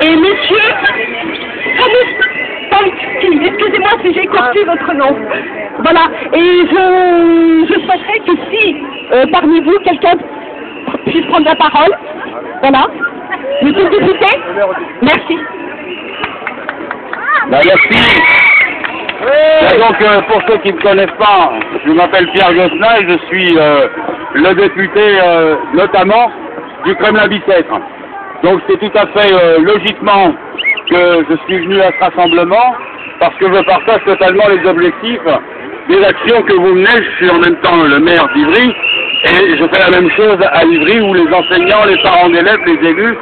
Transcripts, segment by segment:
Et monsieur, excusez-moi si j'ai écorché votre nom. Voilà, et je souhaiterais que si parmi vous quelqu'un puisse prendre la parole. Voilà. Monsieur le député, merci. Merci. Et donc, pour ceux qui ne me connaissent pas, je m'appelle Pierre Gosselin et je suis le député notamment du Kremlin-Bicêtre. Donc c'est tout à fait logiquement que je suis venu à ce rassemblement parce que je partage totalement les objectifs des actions que vous menez. Je suis en même temps le maire d'Ivry et je fais la même chose à Ivry où les enseignants, les parents d'élèves, les élus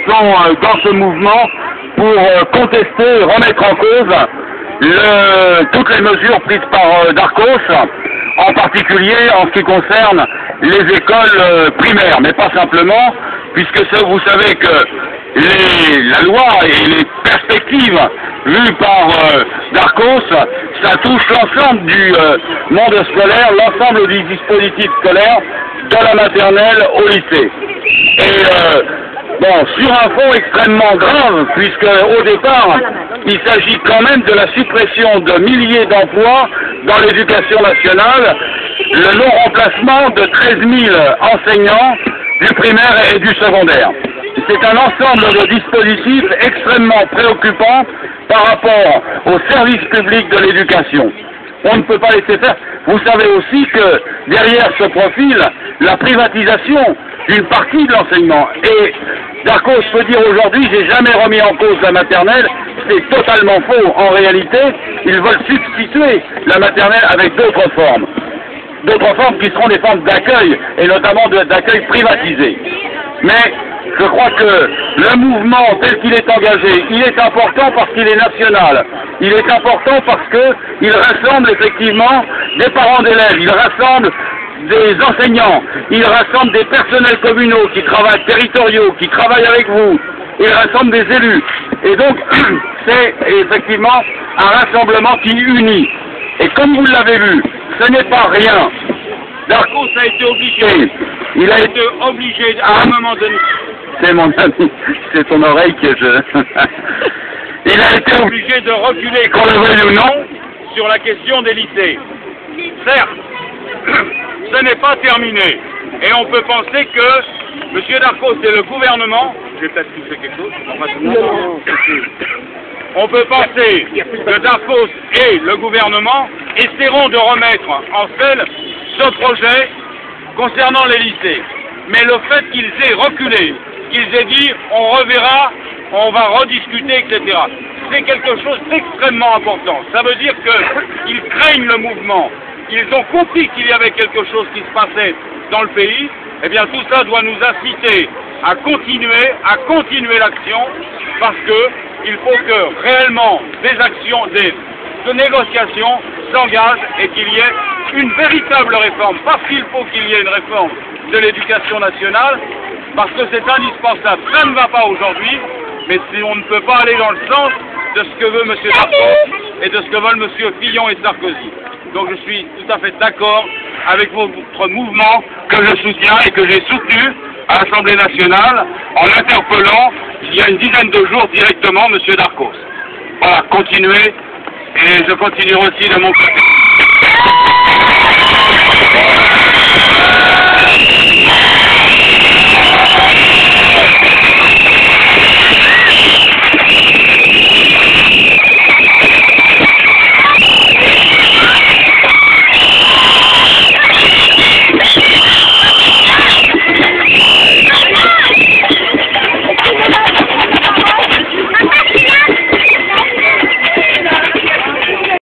sont dans ce mouvement pour contester, remettre en cause toutes les mesures prises par Darcos, en particulier en ce qui concerne les écoles primaires, mais pas simplement, puisque vous savez que la loi et les perspectives vues par Darcos, ça touche l'ensemble du monde scolaire, l'ensemble du dispositif scolaire, de la maternelle au lycée. Et bon, sur un fond extrêmement grave, puisque au départ, il s'agit quand même de la suppression de milliers d'emplois dans l'éducation nationale, le non-remplacement de 13 000 enseignants du primaire et du secondaire. C'est un ensemble de dispositifs extrêmement préoccupants par rapport au service public de l'éducation. On ne peut pas laisser faire. Vous savez aussi que derrière ce profil, la privatisation d'une partie de l'enseignement. Et Darcos peut dire aujourd'hui, j'ai jamais remis en cause la maternelle, c'est totalement faux. En réalité, ils veulent substituer la maternelle avec d'autres formes qui seront des formes d'accueil, et notamment d'accueil privatisé. Mais je crois que le mouvement tel qu'il est engagé, il est important parce qu'il est national. Il est important parce qu'il rassemble effectivement des parents d'élèves, il rassemble des enseignants, il rassemble des personnels communaux qui travaillent, territoriaux, qui travaillent avec vous, il rassemble des élus. Et donc, c'est effectivement un rassemblement qui unit. Et comme vous l'avez vu, ce n'est pas rien. Darcos a été obligé, il a été obligé à un moment donné, c'est mon ami, c'est ton oreille que je... Il a été obligé de reculer, qu'on le veuille ou non, sur la question des lycées. Certes, ce n'est pas terminé. Et on peut penser que M. Darcos et le gouvernement... J'ai peut-être touché quelque chose. On peut penser que Darcos et le gouvernement essaieront de remettre en scène ce projet concernant les lycées. Mais le fait qu'ils aient reculé, qu'ils aient dit on reverra, on va rediscuter, etc., c'est quelque chose d'extrêmement important. Ça veut dire qu'ils craignent le mouvement. Ils ont compris qu'il y avait quelque chose qui se passait dans le pays. Eh bien, tout ça doit nous inciter à continuer l'action, parce qu'il faut que réellement des actions, de négociations s'engagent et qu'il y ait une véritable réforme. Parce qu'il faut qu'il y ait une réforme de l'éducation nationale, parce que c'est indispensable. Ça ne va pas aujourd'hui, mais si on ne peut pas aller dans le sens de ce que veut M. Darcos et de ce que veulent M. Fillon et Sarkozy. Donc je suis tout à fait d'accord avec votre mouvement que je soutiens et que j'ai soutenu à l'Assemblée nationale en interpellant il y a une dizaine de jours directement M. Darcos. Voilà, continuez et je continuerai aussi de mon côté.